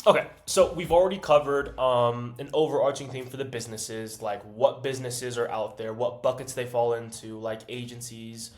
Okay, so we've already covered an overarching theme for the businesses, like what businesses are out there, what buckets they fall into, like agencies,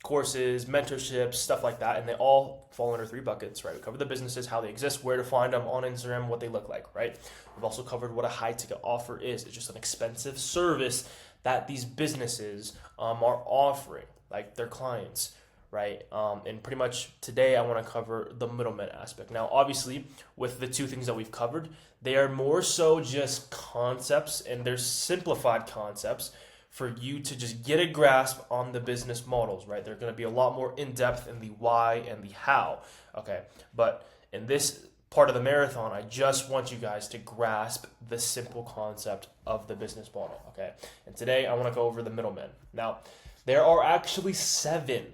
courses, mentorships, stuff like that, and they all fall under three buckets, right? We covered the businesses, how they exist, where to find them on Instagram, what they look like, right? We've also covered what a high ticket offer is. It's just an expensive service that these businesses are offering, like their clients, right? And pretty much today I want to cover the middleman aspect. Now, obviously, with the two things that we've covered, they are more so just concepts, and they're simplified concepts for you to just get a grasp on the business models, right? They're going to be a lot more in depth in the why and the how, okay? But in this part of the marathon, I just want you guys to grasp the simple concept of the business model, okay? And today I want to go over the middleman. Now, there are actually 7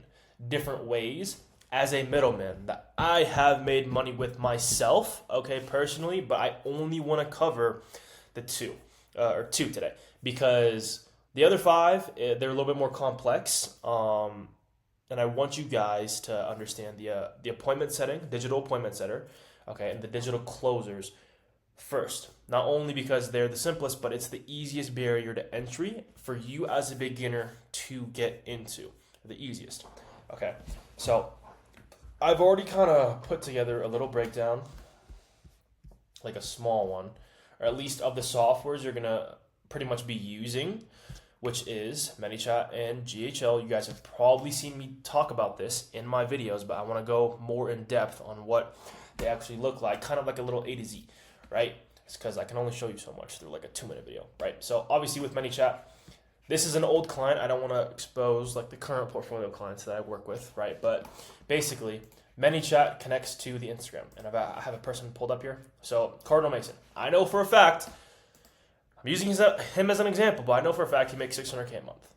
different ways as a middleman that I have made money with myself, okay, personally, but I only want to cover the two today, because the other 5, they're a little bit more complex, and I want you guys to understand the appointment setting, digital appointment setter, okay, and the digital closers first. Not only because they're the simplest, but it's the easiest barrier to entry for you as a beginner to get into, the easiest. Okay, so I've already kind of put together a little breakdown, like a small one, or at least of the softwares you're going to pretty much be using, which is ManyChat and GHL. You guys have probably seen me talk about this in my videos, but I want to go more in depth on what they actually look like, kind of like a little A to Z, right? It's because I can only show you so much through like a 2-minute video, right? So obviously with ManyChat, this is an old client. I don't want to expose like the current portfolio clients that I work with, right? But basically, ManyChat connects to the Instagram, and I have a person pulled up here. So Cardinal Mason, I know for a fact, I'm using him as an example, but I know for a fact he makes $600K a month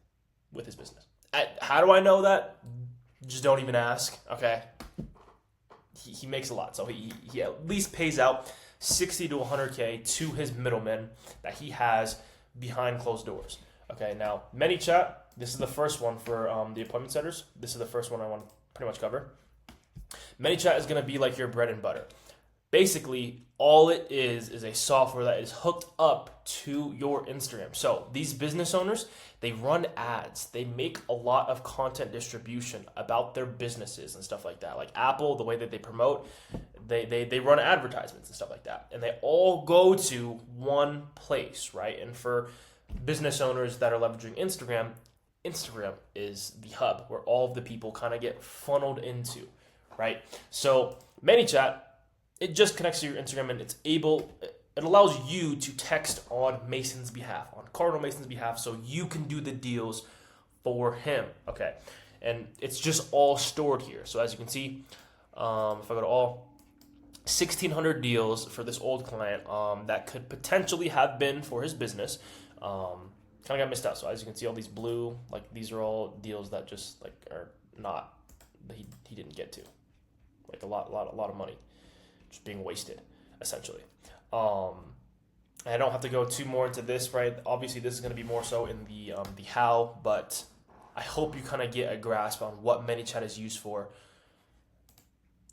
with his business. How do I know that? Just don't even ask, okay? He makes a lot, so he at least pays out 60 to 100K to his middlemen that he has behind closed doors. Okay, now ManyChat, this is the first one for the appointment setters. This is the first one I want to pretty much cover. ManyChat is going to be like your bread and butter. Basically, all it is a software that is hooked up to your Instagram. So these business owners, they run ads. They make a lot of content distribution about their businesses and stuff like that. Like Apple, the way that they promote, they run advertisements and stuff like that. And they all go to one place, right? And for business owners that are leveraging Instagram, Instagram is the hub where all of the people kind of get funneled into, right? So ManyChat, it just connects to your Instagram, and it allows you to text on Mason's behalf, on Cardinal Mason's behalf, so you can do the deals for him, okay? And it's just all stored here. So as you can see, if I go to all, 1,600 deals for this old client that could potentially have been for his business. Kind of got missed out. So as you can see, all these blue, like these are all deals that just like are not, he didn't get to, like a lot of money just being wasted, essentially. I don't have to go too more into this, right? Obviously, this is going to be more so in the how, but I hope you kind of get a grasp on what ManyChat is used for,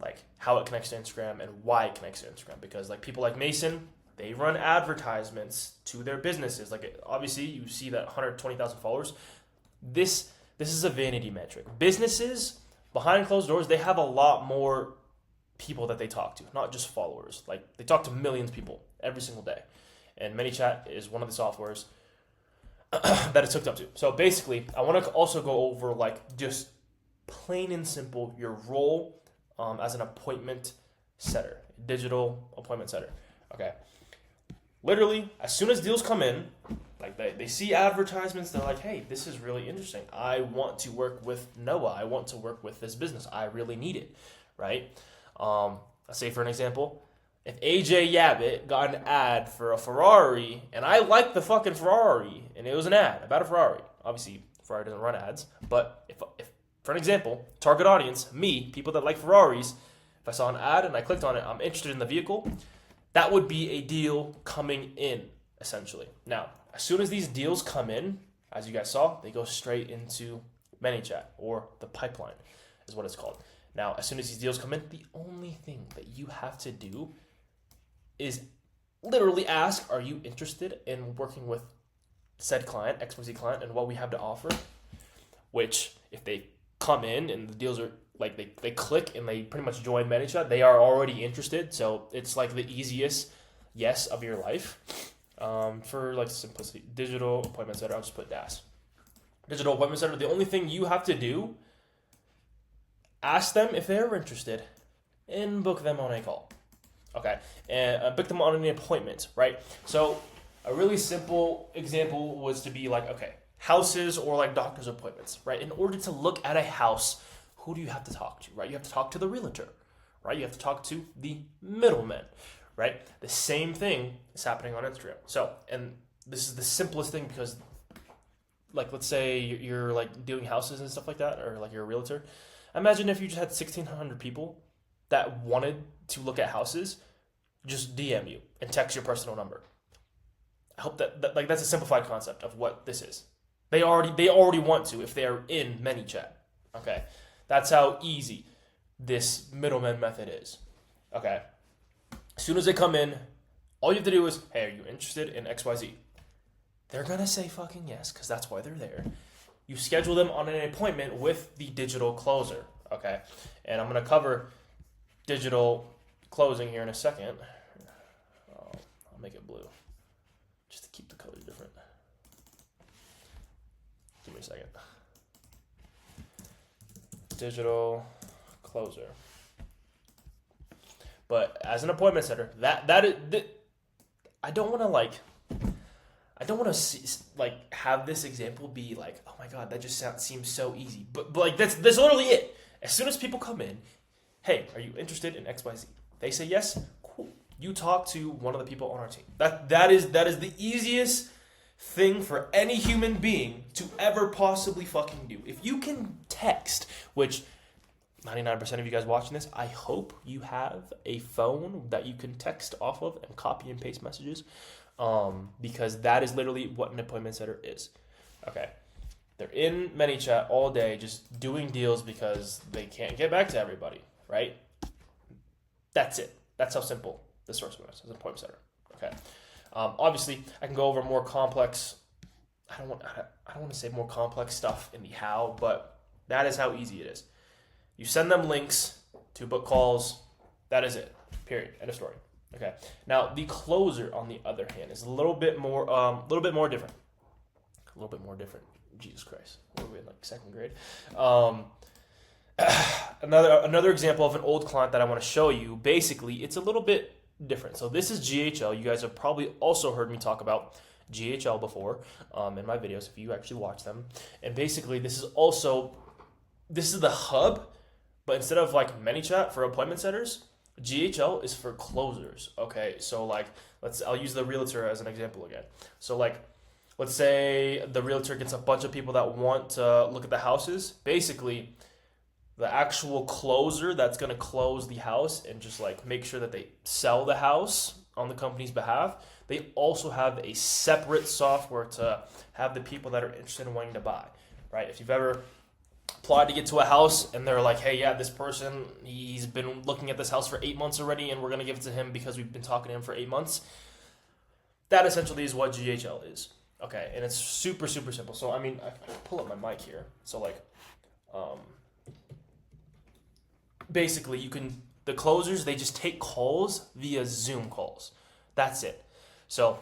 like how it connects to Instagram and why it connects to Instagram. Because like people like Mason, they run advertisements to their businesses. Like obviously, you see that 120,000 followers. This is a vanity metric. Businesses behind closed doors, they have a lot more people that they talk to, not just followers. Like they talk to millions of people every single day, and ManyChat is one of the softwares that it's hooked up to. So basically, I want to also go over like just plain and simple your role as an appointment setter, digital appointment setter. Okay, literally as soon as deals come in, like they see advertisements, they're like, hey, this is really interesting. I want to work with Noah. I want to work with this business. I really need it, right? Let's say for an example, if AJ Yabbit got an ad for a Ferrari, and I like the fucking Ferrari, and it was an ad about a Ferrari. Obviously, Ferrari doesn't run ads, but if for an example, target audience, me, people that like Ferraris, if I saw an ad and I clicked on it, I'm interested in the vehicle, that would be a deal coming in, essentially. Now, as soon as these deals come in, as you guys saw, they go straight into ManyChat, or the pipeline is what it's called. Now, as soon as these deals come in, the only thing that you have to do is literally ask, are you interested in working with said client, XYZ client, and what we have to offer? Which, if they come in and the deals are like they click and they pretty much join ManyChat, they are already interested. So it's like the easiest yes of your life. For like simplicity, digital appointment setter, I'll just put DAS. Digital appointment setter, the only thing you have to do, ask them if they're interested and book them on a call. Okay, and book them on an appointment, right? So a really simple example was to be like, okay, houses or like doctor's appointments, right? In order to look at a house, who do you have to talk to, right? You have to talk to the realtor, right? You have to talk to the middleman, right? The same thing is happening on Instagram. So, and this is the simplest thing because, like, let's say you're like doing houses and stuff like that, or like you're a realtor. Imagine if you just had 1,600 people that wanted to look at houses, just DM you and text your personal number. I hope that like that's a simplified concept of what this is. They already want to if they are in ManyChat. Okay, that's how easy this middleman method is. Okay, as soon as they come in, all you have to do is, hey, are you interested in XYZ? They're gonna say fucking yes because that's why they're there. You schedule them on an appointment with the digital closer. Okay, and I'm gonna cover digital closing here in a second. I'll make it blue just to keep the colors different. Give me a second. Digital closer. But as an appointment setter, that is, I don't want to have this example be like, oh my god, that just seems so easy. But like that's literally it. As soon as people come in, hey, are you interested in XYZ? They say yes. Cool. You talk to one of the people on our team. That is the easiest thing for any human being to ever possibly fucking do. If you can text, which 99% of you guys watching this, I hope you have a phone that you can text off of and copy and paste messages, because that is literally what an appointment setter is. Okay, they're in ManyChat all day just doing deals because they can't get back to everybody, right? That's it. That's how simple this source is as an appointment setter. Okay. Obviously, I can go over more complex. I don't want to say more complex stuff in the how, but that is how easy it is. You send them links to book calls. That is it. Period. End of story. Okay. Now the closer, on the other hand, is a little bit more different. A little bit more different. Jesus Christ. What are we in, like second grade? Another example of an old client that I want to show you. Basically, it's a little bit different. So this is GHL. You guys have probably also heard me talk about GHL before in my videos if you actually watch them. And basically, this is the hub, but instead of like ManyChat for appointment setters, GHL is for closers. Okay, so like I'll use the realtor as an example again. So like let's say the realtor gets a bunch of people that want to look at the houses. Basically, the actual closer that's going to close the house and just like make sure that they sell the house on the company's behalf, they also have a separate software to have the people that are interested in wanting to buy, right? If you've ever applied to get to a house and they're like, hey, yeah, this person, he's been looking at this house for 8 months already and we're going to give it to him because we've been talking to him for 8 months. That essentially is what GHL is. Okay, and it's super, super simple. So, I mean, I can pull up my mic here. So, like, basically, the closers, they just take calls via Zoom calls. That's it. So,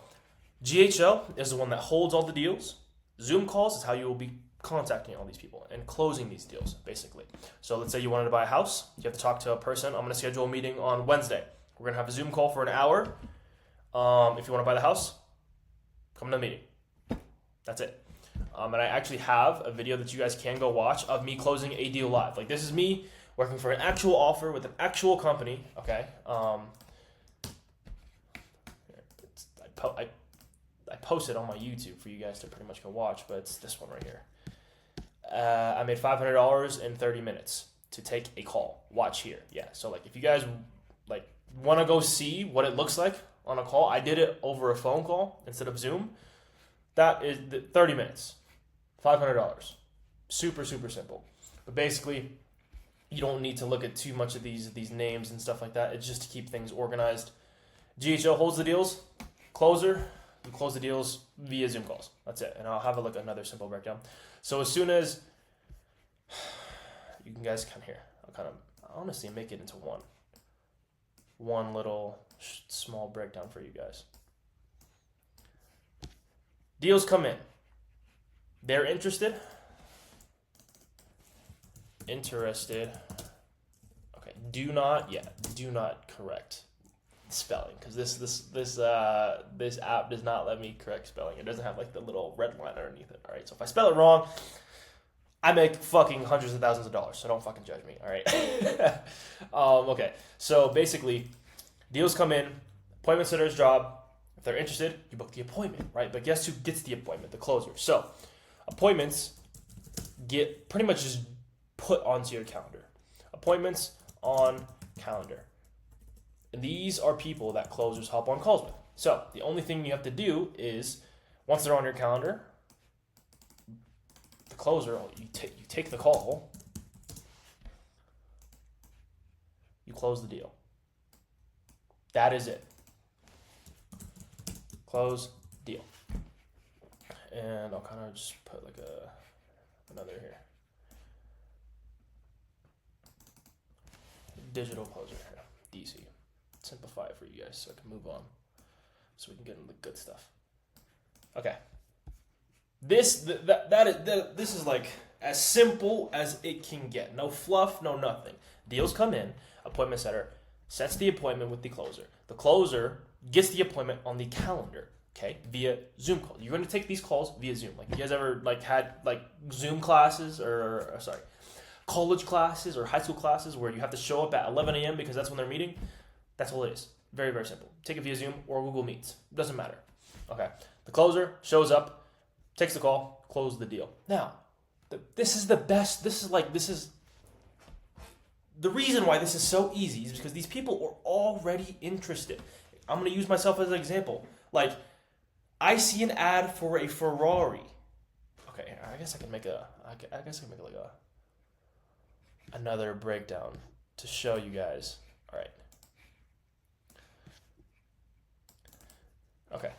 GHL is the one that holds all the deals. Zoom calls is how you will be contacting all these people and closing these deals, basically. So let's say you wanted to buy a house. You have to talk to a person. I'm going to schedule a meeting on Wednesday. We're going to have a Zoom call for an hour. If you want to buy the house, come to the meeting. That's it. And I actually have a video that you guys can go watch of me closing a deal live. Like, this is me working for an actual offer with an actual company. Okay. I posted on my YouTube for you guys to pretty much go watch, but it's this one right here. I made $500 in 30 minutes to take a call. Watch here. Yeah. So like, if you guys like want to go see what it looks like on a call, I did it over a phone call instead of Zoom. That is 30 minutes, $500. Super, super simple. But basically, You don't need to look at too much of these names and stuff like that. It's just to keep things organized. GHO holds the deals. Closer, you close the deals via Zoom calls. That's it. And I'll have another simple breakdown. So as soon as you can guys come here, I'll honestly make it into one little small breakdown for you guys. Deals come in. They're interested. Okay, do not correct spelling, because this app does not let me correct spelling. It doesn't have like the little red line underneath it. All right, so if I spell it wrong, I make fucking hundreds of thousands of dollars, so don't fucking judge me. All right. Okay, so basically, deals come in, appointment setter's job. If they're interested, you book the appointment, right? But guess who gets the appointment? The closer. So appointments get pretty much just put onto your calendar. Appointments on calendar. And these are people that closers hop on calls with. So the only thing you have to do is, once they're on your calendar, the closer, you take the call, you close the deal. That is it. Close deal. And I'll kind of just put like another here. Digital closer here, DC. Simplify it for you guys so I can move on, so we can get into the good stuff. Okay. This is like as simple as it can get. No fluff, no nothing. Deals come in, appointment setter sets the appointment with the closer. The closer gets the appointment on the calendar, okay, via Zoom call. You're going to take these calls via Zoom. Like, you guys ever had Zoom classes or college classes or high school classes where you have to show up at 11 a.m. because that's when they're meeting? That's all it is. Very, very simple. Take it via Zoom or Google Meets. Doesn't matter. Okay. The closer shows up, takes the call, close the deal. Now, this is the best. This is the reason why this is so easy is because these people are already interested. I'm going to use myself as an example. Like, I see an ad for a Ferrari. Okay, I guess I can make another breakdown to show you guys. All right. Okay.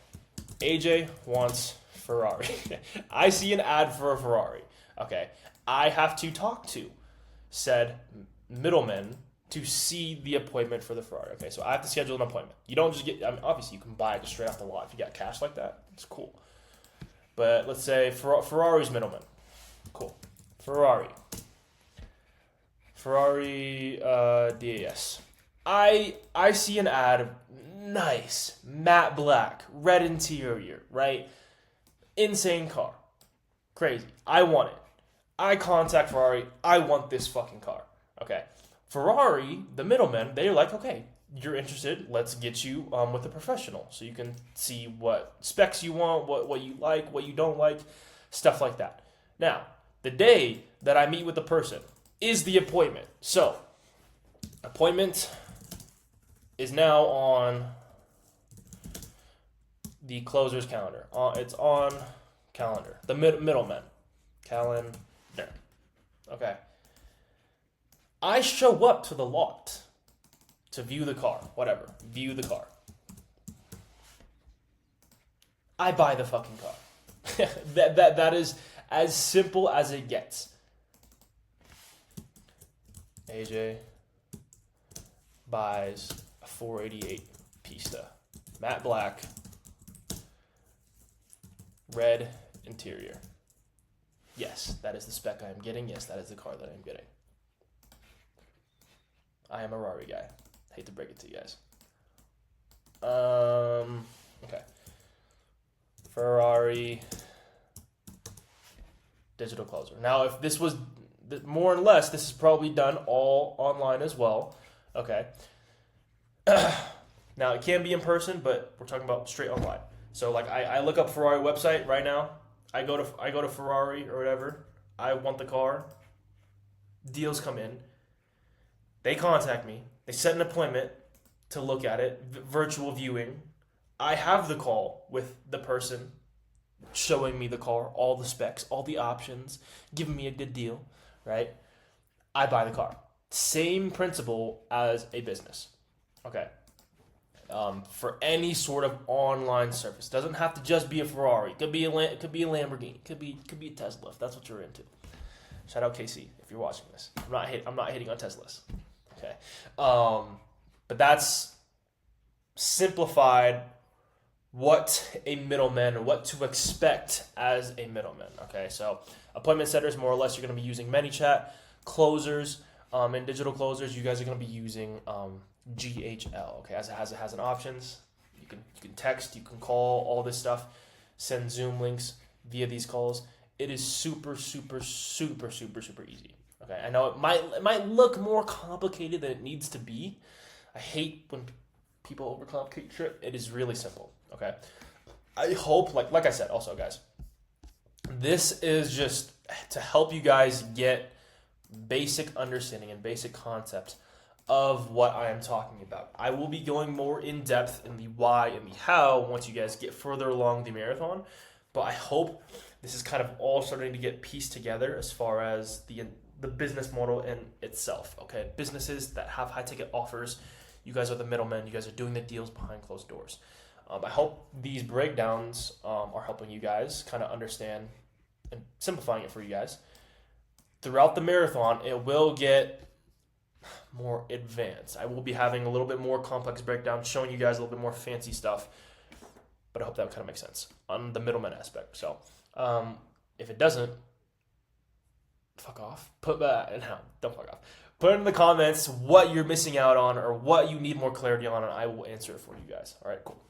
AJ wants Ferrari. I see an ad for a Ferrari. Okay. I have to talk to said middleman to see the appointment for the Ferrari. Okay, so I have to schedule an appointment. You don't just get, obviously you can buy it just straight off the lot. If you got cash like that, it's cool. But let's say Ferrari's middleman. Cool. Ferrari DAS. I see an ad, nice, matte black, red interior, right? Insane car. Crazy. I want it. I contact Ferrari. I want this fucking car. Okay. Ferrari, the middleman, they're like, okay, you're interested. Let's get you with a professional so you can see what specs you want, what you like, what you don't like, stuff like that. Now, the day that I meet with the person is the appointment. So, appointment is now on the closer's calendar. It's on calendar. The middleman. Calendar. Okay. I show up to the lot to view the car. Whatever. View the car. I buy the fucking car. That is as simple as it gets. AJ buys a 488 Pista. Matte black. Red interior. Yes, that is the spec I am getting. Yes, that is the car that I am getting. I am a Ferrari guy. Hate to break it to you guys. Okay. Ferrari digital closer. Now, if this was more or less, this is probably done all online as well. Okay. Now, it can be in person, but we're talking about straight online. So, like, I look up Ferrari website right now. I go to Ferrari or whatever. I want the car. Deals come in. They contact me. They set an appointment to look at it, virtual viewing. I have the call with the person showing me the car, all the specs, all the options, giving me a good deal, right? I buy the car. Same principle as a business. Okay. For any sort of online service, doesn't have to just be a Ferrari. It could be it could be a Lamborghini. It could be a Tesla if that's what you're into. Shout out KC if you're watching this. I'm not hating on Teslas. Okay. But that's simplified what a middleman or what to expect as a middleman. Okay. So appointment setters, more or less, you're going to be using ManyChat. Closers, and digital closers, you guys are going to be using GHL. Okay, as it has an options. You can text, you can call, all this stuff. Send Zoom links via these calls. It is super easy. Okay, I know it might look more complicated than it needs to be. I hate when people overcomplicate shit. It is really simple. Okay, I hope like I said also, guys, this is just to help you guys get basic understanding and basic concepts of what I am talking about. I will be going more in depth in the why and the how once you guys get further along the marathon, but I hope this is kind of all starting to get pieced together as far as the business model in itself. Okay, businesses that have high ticket offers, you guys are the middlemen, you guys are doing the deals behind closed doors. I hope these breakdowns are helping you guys kind of understand and simplifying it for you guys. Throughout the marathon, it will get more advanced. I will be having a little bit more complex breakdown, showing you guys a little bit more fancy stuff, but I hope that kind of makes sense on the middleman aspect. So if it doesn't, fuck off. Don't fuck off. Put in the comments what you're missing out on or what you need more clarity on, and I will answer it for you guys. All right, cool.